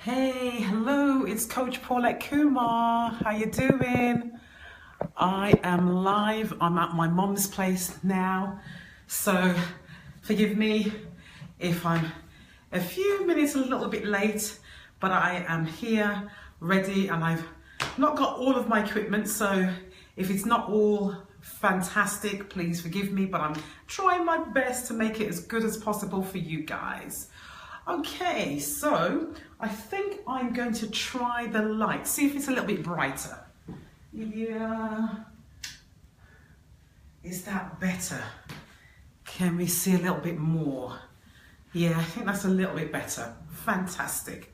Hey, hello, it's Coach Paulette Kumar. How you doing? I am live. I'm at my mom's place now. So forgive me if I'm a few minutes a little bit late, but I am here ready and I've not got all of my equipment. So if it's not all fantastic, please forgive me, but I'm trying my best to make it as good as possible for you guys. Okay, so I think I'm going to try the light, see if it's a little bit brighter. Yeah, is that better? Can we see a little bit more? Yeah, I think that's a little bit better. Fantastic.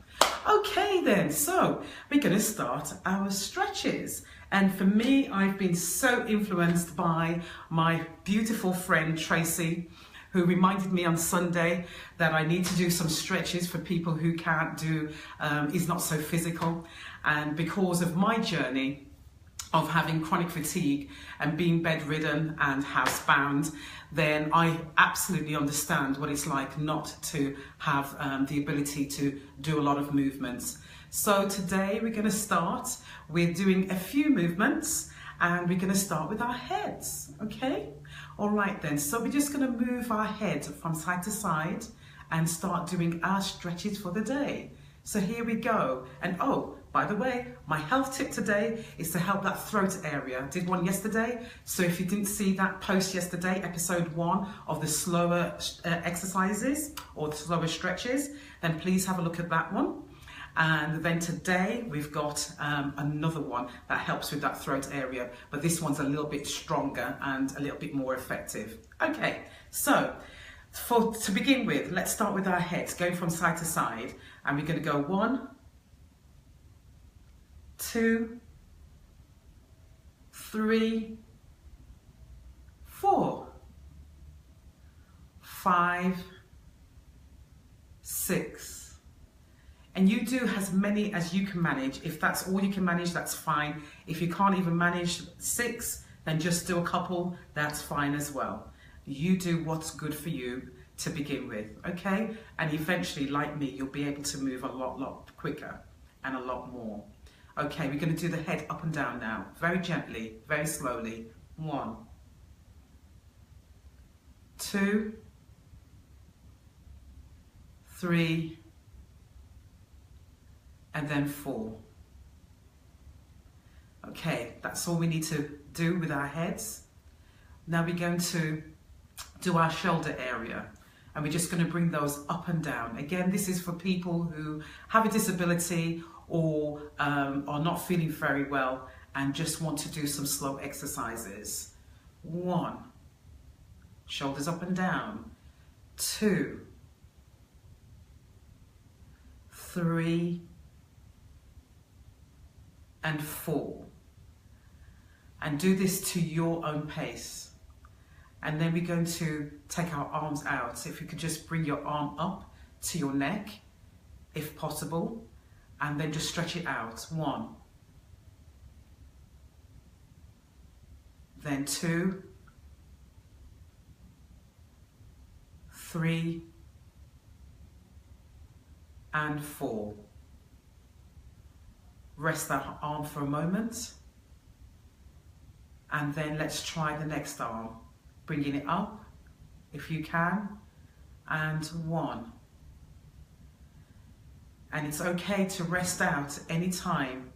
Okay then, so we're going to start our stretches. And for me, I've been so influenced by my beautiful friend Tracy, who reminded me on Sunday that I need to do some stretches for people who can't do, is not so physical. And because of my journey of having chronic fatigue and being bedridden and housebound, then I absolutely understand what it's like not to have the ability to do a lot of movements. So today we're going to start with doing a few movements, and we're going to start with our heads, okay? All right then, so we're just going to move our head from side to side and start doing our stretches for the day. So here we go. And oh, by the way, my health tip today is to help that throat area. I did one yesterday, so if you didn't see that post yesterday, episode 1 of the slower exercises or the slower stretches, then please have a look at that one. And then today we've got another one that helps with that throat area, but this one's a little bit stronger and a little bit more effective. Okay, so to begin with, let's start with our heads, going from side to side, and we're going to go 1, 2, 3, 4, 5, 6. And you do as many as you can manage. If that's all you can manage, that's fine. If you can't even manage 6, then just do a couple, that's fine as well. You do what's good for you to begin with, okay? And eventually, like me, you'll be able to move a lot quicker and a lot more. Okay, we're gonna do the head up and down now, very gently, very slowly. 1, 2, 3, and then 4. Okay, that's all we need to do with our heads. Now we're going to do our shoulder area, and we're just going to bring those up and down. Again, this is for people who have a disability or are not feeling very well and just want to do some slow exercises. 1, shoulders up and down. 2, 3, and 4. And do this to your own pace. And then we're going to take our arms out. So if you could just bring your arm up to your neck, if possible, and then just stretch it out. 1, then 2, 3, and 4. Rest that arm for a moment, and then let's try the next arm, bringing it up if you can, and 1. And it's okay to rest out any time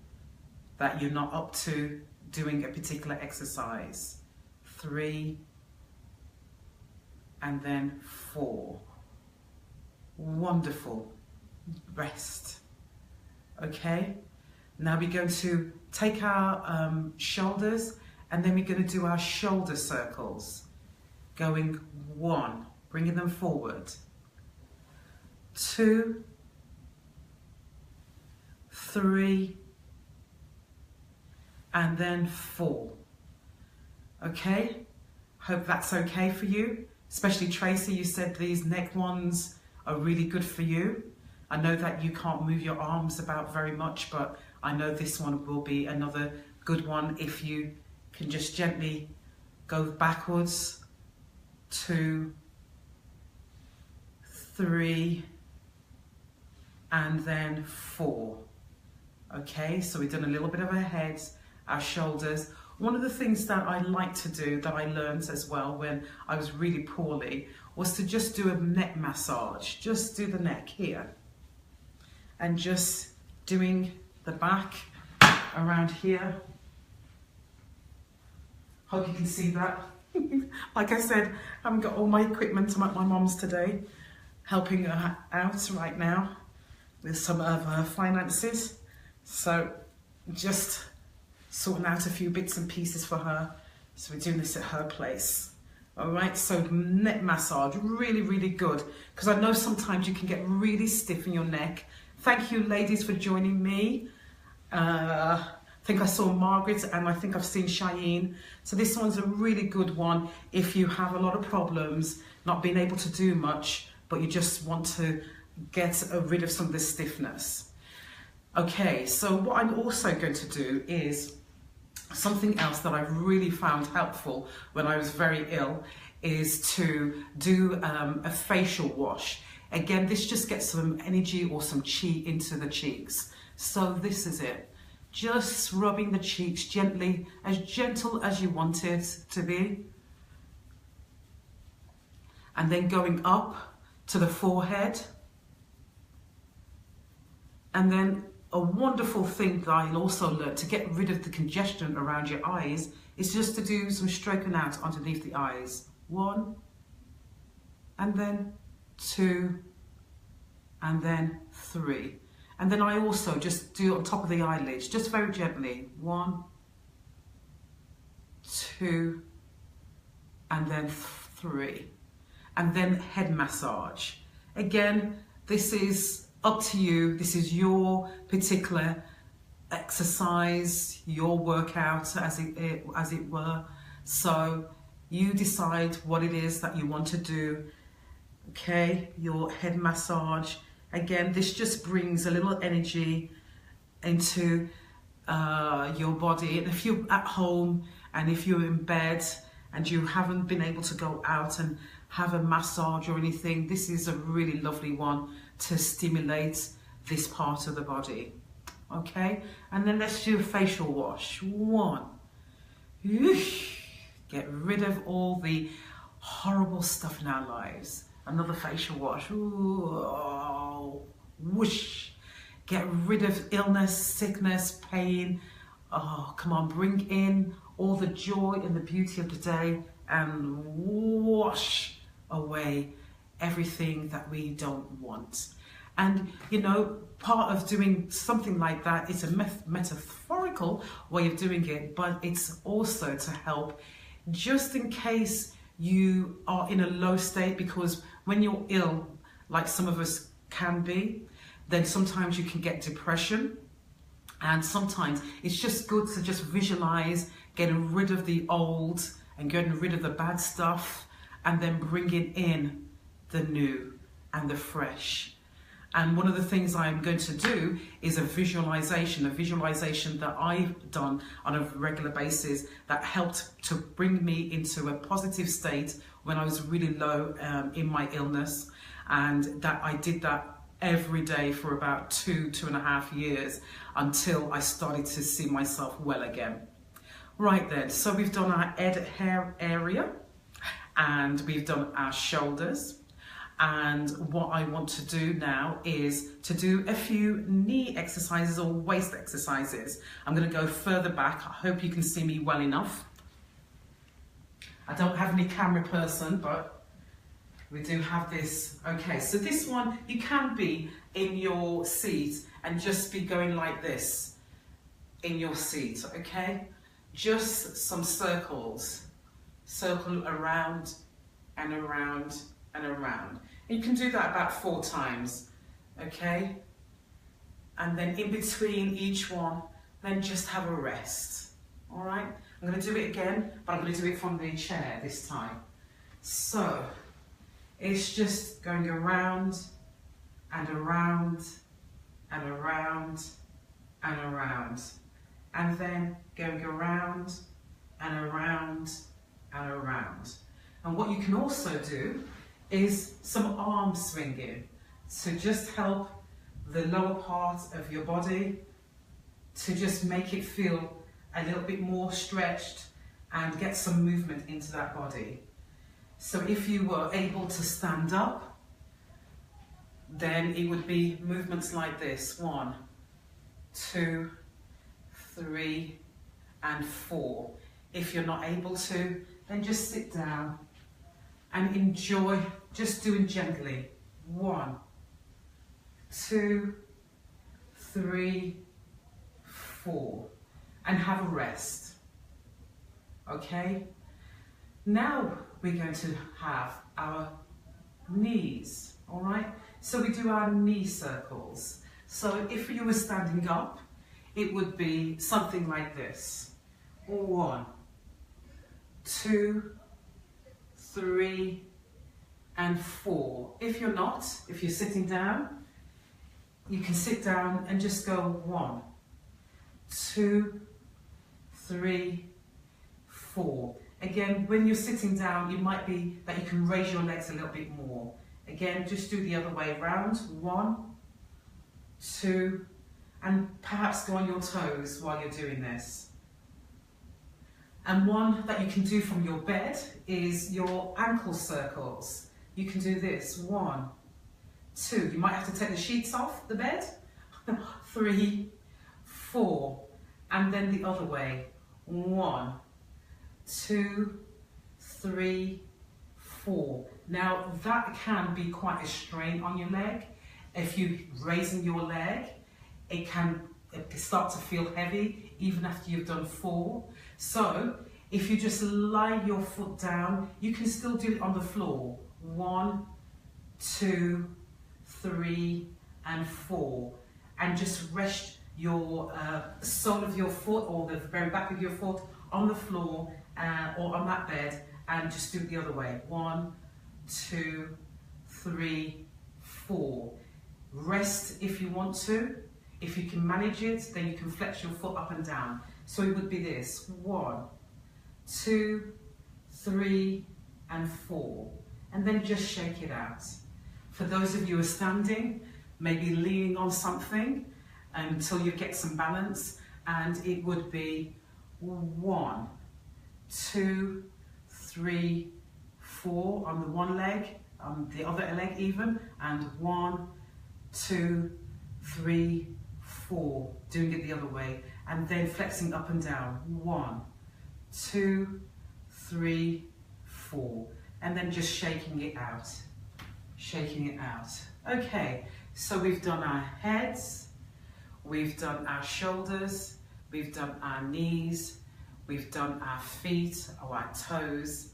that you're not up to doing a particular exercise. 3, and then 4. Wonderful. Rest. Okay. Now we're going to take our shoulders, and then we're going to do our shoulder circles. Going 1, bringing them forward. 2, 3, and then 4. Okay? Hope that's okay for you. Especially Tracy, you said these neck ones are really good for you. I know that you can't move your arms about very much, but I know this one will be another good one if you can just gently go backwards. 2, 3, and then 4. Okay, so we've done a little bit of our heads, our shoulders. One of the things that I like to do, that I learned as well when I was really poorly, was to just do a neck massage. Just do the neck here. And just doing the back around here. Hope you can see that. Like I said, I haven't got all my equipment. I'm at my mum's today, helping her out right now with some of her finances. So just sorting out a few bits and pieces for her. So we're doing this at her place. All right, so neck massage, really, really good. Because I know sometimes you can get really stiff in your neck. Thank you, ladies, for joining me. I think I saw Margaret, and I think I've seen Cheyenne. So this one's a really good one if you have a lot of problems, not being able to do much, but you just want to get rid of some of the stiffness. Okay, so what I'm also going to do is something else that I've really found helpful when I was very ill, is to do a facial wash. Again, this just gets some energy or some chi into the cheeks. So this is it. Just rubbing the cheeks gently, as gentle as you want it to be. And then going up to the forehead. And then a wonderful thing that I also learned to get rid of the congestion around your eyes is just to do some stroking out underneath the eyes. 1, and then 2, and then 3. And then I also just do on top of the eyelids, just very gently. 1, 2, and then 3. And then head massage. Again, this is up to you. This is your particular exercise, your workout as it were. So you decide what it is that you want to do. Okay, your head massage. Again, this just brings a little energy into your body. And if you're at home and if you're in bed and you haven't been able to go out and have a massage or anything, this is a really lovely one to stimulate this part of the body. Okay, and then let's do a facial wash. 1. Get rid of all the horrible stuff in our lives. Another facial wash. Ooh, whoosh. Get rid of illness, sickness, pain. Oh, come on, bring in all the joy and the beauty of the day and wash away everything that we don't want. And you know, part of doing something like that is a metaphorical way of doing it, but it's also to help just in case you are in a low state, because when you're ill, like some of us can be, then sometimes you can get depression. And sometimes it's just good to just visualize getting rid of the old and getting rid of the bad stuff, and then bringing in the new and the fresh. And one of the things I'm going to do is a visualization that I've done on a regular basis that helped to bring me into a positive state when I was really low in my illness. And that I did that every day for about 2.5 years until I started to see myself well again. Right then, so we've done our head hair area and we've done our shoulders. And what I want to do now is to do a few knee exercises or waist exercises. I'm going to go further back. I hope you can see me well enough. I don't have any camera person, but we do have this. Okay, so this one, you can be in your seat and just be going like this in your seat, okay? Just some circles. Circle around and around and around. You can do that about 4 times, okay? And then in between each one, then just have a rest, all right? I'm going to do it again, but I'm going to do it from the chair this time. So, it's just going around and around and around and around. And then going around and around and around. And what you can also do is some arm swinging to just help the lower part of your body to just make it feel a little bit more stretched and get some movement into that body. So if you were able to stand up, then it would be movements like this. 1, 2, 3, and 4. If you're not able to, then just sit down and enjoy just doing gently. 1, 2, 3, 4, and have a rest. Okay? Now we're going to have our knees, all right? So we do our knee circles. So if you were standing up, it would be something like this. 1, 2, 3, and 4. If you're not, if you're sitting down, you can sit down and just go 1, 2, 3, 4. Again, when you're sitting down, it might be that you can raise your legs a little bit more. Again, just do the other way around. 1, 2, and perhaps go on your toes while you're doing this. And one that you can do from your bed is your ankle circles. You can do this. 1, 2. You might have to take the sheets off the bed. 3, 4. And then the other way. 1, 2, 3, 4. Now that can be quite a strain on your leg. If you're raising your leg, it can start to feel heavy even after you've done 4. So if you just lie your foot down, you can still do it on the floor. 1, 2, 3, and 4. And just rest your sole of your foot or the very back of your foot on the floor or on that bed, and just do it the other way. 1, 2, 3, 4. Rest if you want to. If you can manage it, then you can flex your foot up and down. So it would be this. 1, 2, 3, and 4. And then just shake it out. For those of you who are standing, maybe leaning on something until you get some balance, and it would be 1, 2, 3, 4 on the one leg, on the other leg even, and 1, 2, 3, 4, doing it the other way, and then flexing up and down. 1, 2, 3, 4, and then just shaking it out, shaking it out. Okay, so we've done our heads, we've done our shoulders, we've done our knees, we've done our feet or our toes.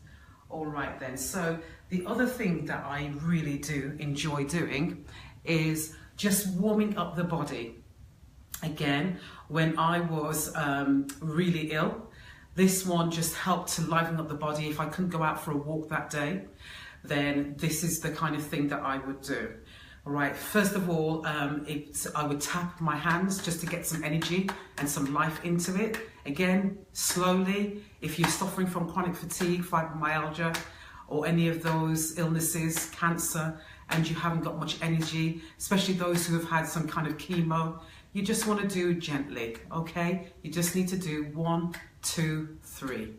All right then, so the other thing that I really do enjoy doing is just warming up the body. Again, when I was really ill, this one just helped to liven up the body. If I couldn't go out for a walk that day, then this is the kind of thing that I would do. All right, first of all, I would tap my hands just to get some energy and some life into it. Again, slowly. If you're suffering from chronic fatigue, fibromyalgia, or any of those illnesses, cancer, and you haven't got much energy, especially those who have had some kind of chemo, you just want to do gently, okay? You just need to do 1, 2, 3,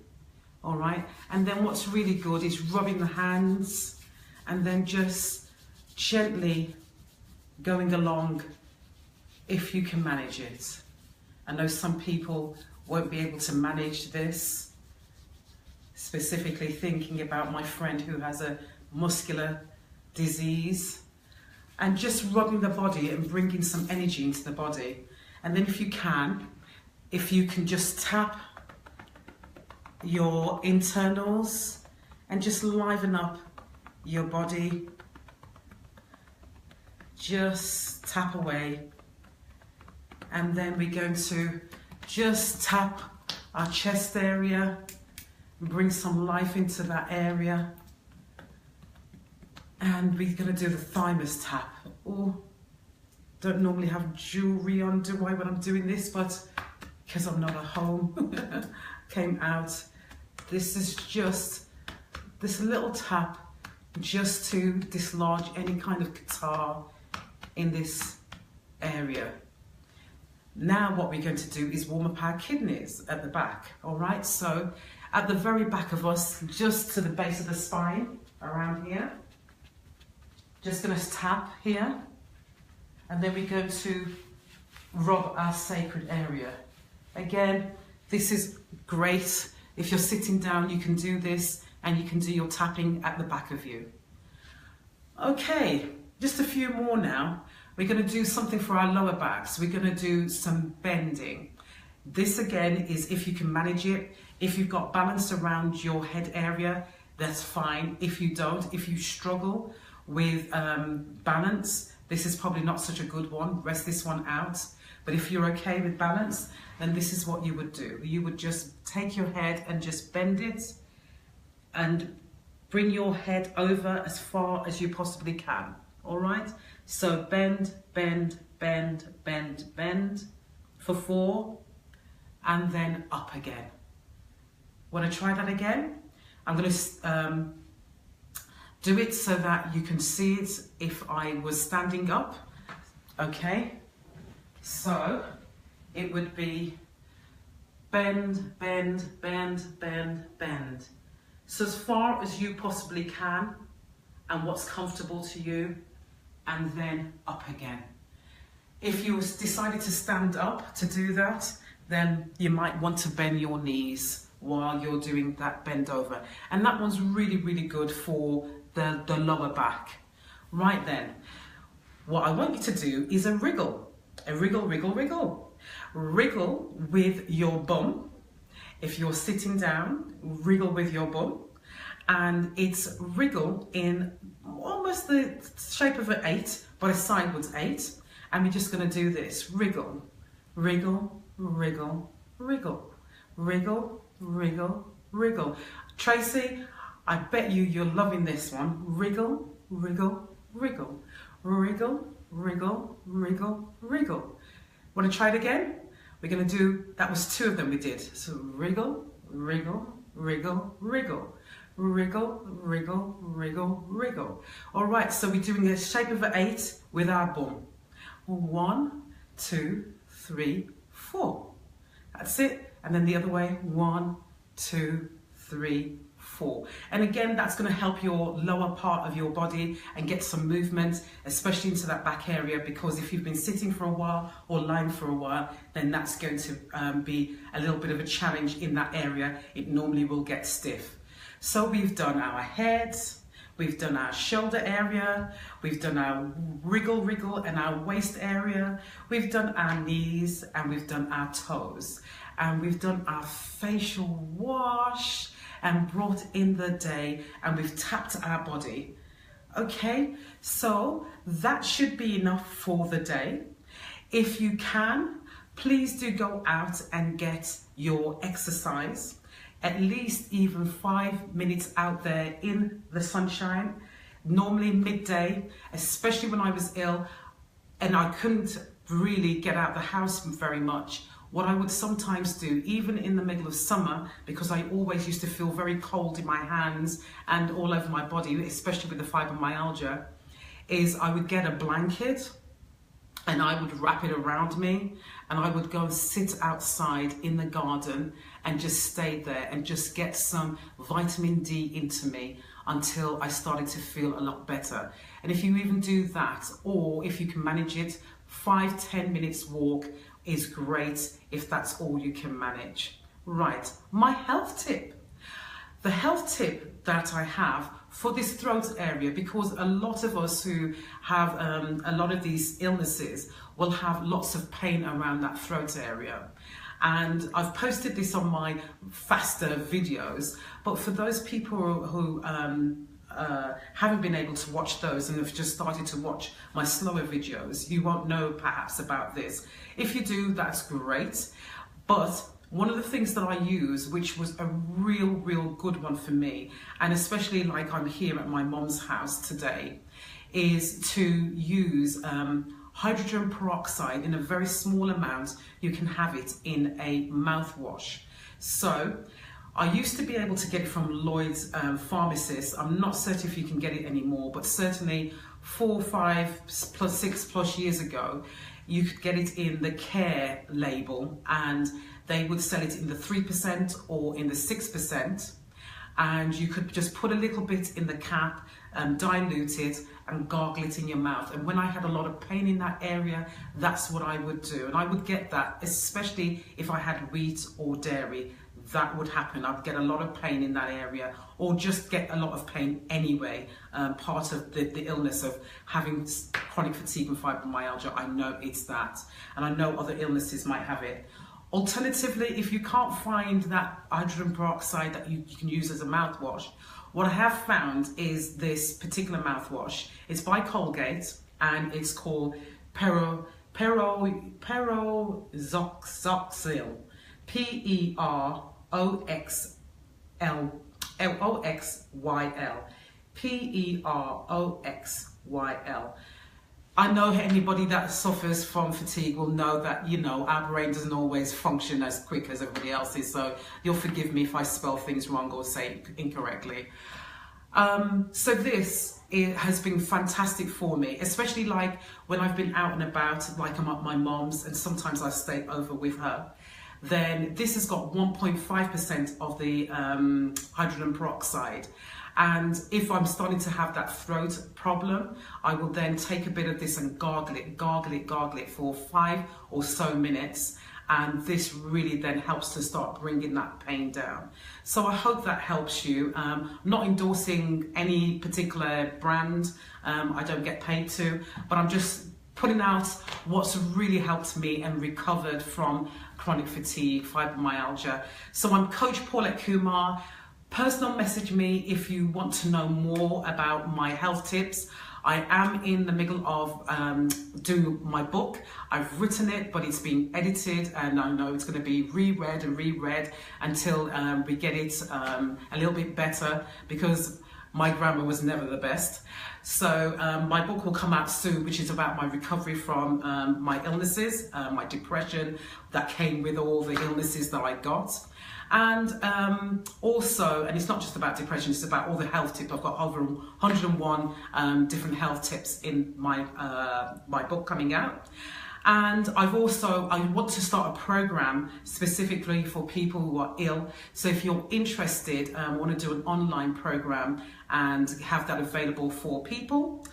all right? And then what's really good is rubbing the hands and then just gently going along if you can manage it. I know some people won't be able to manage this, specifically thinking about my friend who has a muscular disease, and just rubbing the body and bringing some energy into the body. And then if you can just tap your internals and just liven up your body. Just tap away, and then we're going to just tap our chest area and bring some life into that area. And we're going to do the thymus tap. Oh, don't normally have jewelry on, do I, when I'm doing this, but because I'm not at home, came out. This is just this little tap just to dislodge any kind of catarrh in this area. Now what we're going to do is warm up our kidneys at the back, all right? So at the very back of us, just to the base of the spine, around here. Just going to tap here, and then we're going to rub our sacred area. Again, this is great. If you're sitting down, you can do this, and you can do your tapping at the back of you. Okay, just a few more now. We're going to do something for our lower backs. We're going to do some bending. This again is if you can manage it. If you've got balance around your head area, that's fine. If you don't, if you struggle with balance, this is probably not such a good one. Rest this one out. But if you're okay with balance, then this is what you would do. You would just take your head and just bend it and bring your head over as far as you possibly can. All right? So bend, bend, bend, bend, bend for 4, and then up again. Want to try that again? I'm going to do it so that you can see it if I was standing up. Okay? So it would be bend, bend, bend, bend, bend. So as far as you possibly can and what's comfortable to you, and then up again. If you decided to stand up to do that, then you might want to bend your knees while you're doing that bend over. And that one's really, really good for the lower back. Right then, what I want you to do is a wriggle. A wriggle, wriggle, wriggle. Wriggle with your bum. If you're sitting down, wriggle with your bum. And it's wriggle in almost the shape of an 8, but a sideways 8. And we're just going to do this. Wriggle, wriggle, wriggle, wriggle, wriggle, wriggle, wriggle. Tracy, I bet you're loving this one. Wriggle, wriggle, wriggle, wriggle, wriggle, wriggle, wriggle. Want to try it again? We're going to do, that was 2 of them we did. So wriggle, wriggle, wriggle, wriggle. Wriggle, wriggle, wriggle, wriggle. All right, so we're doing the shape of an 8 with our bum. 1, 2, 3, 4. That's it. And then the other way. 1, 2, 3, 4. And again, that's going to help your lower part of your body and get some movement, especially into that back area, because if you've been sitting for a while or lying for a while, then that's going to be a little bit of a challenge in that area. It normally will get stiff. So we've done our heads, we've done our shoulder area, we've done our wriggle, wriggle and our waist area, we've done our knees, and we've done our toes, and we've done our facial wash and brought in the day, and we've tapped our body. Okay, so that should be enough for the day. If you can, please do go out and get your exercise. At least even 5 minutes out there in the sunshine, normally midday, especially when I was ill and I couldn't really get out the house very much. What I would sometimes do, even in the middle of summer, because I always used to feel very cold in my hands and all over my body, especially with the fibromyalgia, is I would get a blanket and I would wrap it around me, and I would go and sit outside in the garden and just stay there and just get some vitamin D into me until I started to feel a lot better. And if you even do that, or if you can manage it, 5-10 minutes walk is great if that's all you can manage. Right, my health tip. The health tip that I have for this throat area, because a lot of us who have a lot of these illnesses will have lots of pain around that throat area. And I've posted this on my faster videos, but for those people who haven't been able to watch those and have just started to watch my slower videos, you won't know perhaps about this. If you do, that's great. But one of the things that I use, which was a real good one for me, and especially like I'm here at my mom's house today, is to use hydrogen peroxide in a very small amount. You can have it in a mouthwash. So I used to be able to get it from Lloyd's pharmacist. I'm not certain if you can get it anymore, but certainly 4, 5, plus 6 plus years ago, you could get it in the Care label, and they would sell it in the 3% or in the 6%. And you could just put a little bit in the cap, dilute it and gargle it in your mouth. And when I had a lot of pain in that area, that's what I would do. And I would get that, especially if I had wheat or dairy, that would happen. I'd get a lot of pain in that area, or just get a lot of pain anyway. Part of the illness of having chronic fatigue and fibromyalgia, I know it's that. And I know other illnesses might have it. Alternatively, if you can't find that hydrogen peroxide that you can use as a mouthwash, what I have found is this particular mouthwash. It's by Colgate, and it's called Peroxyl, Peroxyl. I know anybody that suffers from fatigue will know that, you know, our brain doesn't always function as quick as everybody else's, so you'll forgive me if I spell things wrong or say it incorrectly. So this, it has been fantastic for me, especially like when I've been out and about, like I'm at my mom's and sometimes I stay over with her. Then this has got 1.5% of the hydrogen peroxide. And if I'm starting to have that throat problem, I will then take a bit of this and gargle it for 5 or so minutes. And this really then helps to start bringing that pain down. So I hope that helps you. I'm not endorsing any particular brand. I don't get paid to, but I'm just putting out what's really helped me and recovered from chronic fatigue, fibromyalgia. So I'm Coach Paulette Kumar. Personal message me if you want to know more about my health tips. I am in the middle of doing my book. I've written it, but it's being edited, and I know it's going to be reread and reread until we get it a little bit better, because my grammar was never the best. So my book will come out soon, which is about my recovery from my illnesses, my depression that came with all the illnesses that I got. And also, and it's not just about depression, it's about all the health tips. I've got over 101 different health tips in my my book coming out. And I want to start a program specifically for people who are ill. So if you're interested, I want to do an online program and have that available for people.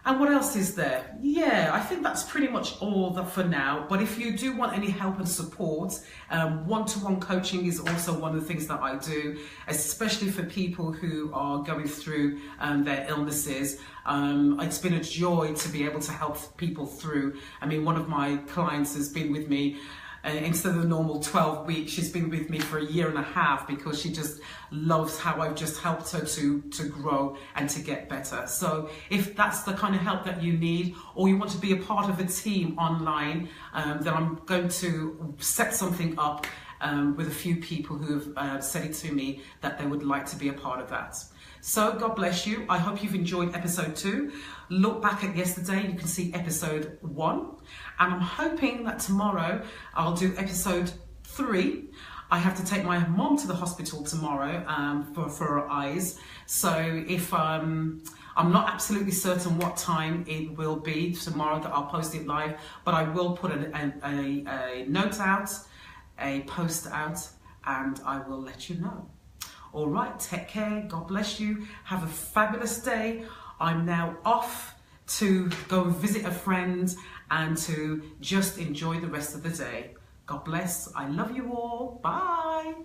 And what else is there? Yeah, I think that's pretty much all for now. But if you do want any help and support, one-to-one coaching is also one of the things that I do, especially for people who are going through their illnesses. It's been a joy to be able to help people through. I mean, one of my clients has been with me instead of the normal 12 weeks, she's been with me for 1.5 years because she just loves how I've just helped her to grow and to get better. So if that's the kind of help that you need, or you want to be a part of a team online, then I'm going to set something up with a few people who have said it to me that they would like to be a part of that. So God bless you. I hope you've enjoyed episode 2. Look back at yesterday, you can see episode 1. And I'm hoping that tomorrow I'll do episode 3. I have to take my mom to the hospital tomorrow for her eyes. So if I'm not absolutely certain what time it will be tomorrow that I'll post it live, but I will put a note out, a post out, and I will let you know. All right, take care. God bless you. Have a fabulous day. I'm now off to go and visit a friend and to just enjoy the rest of the day. God bless. I love you all. Bye.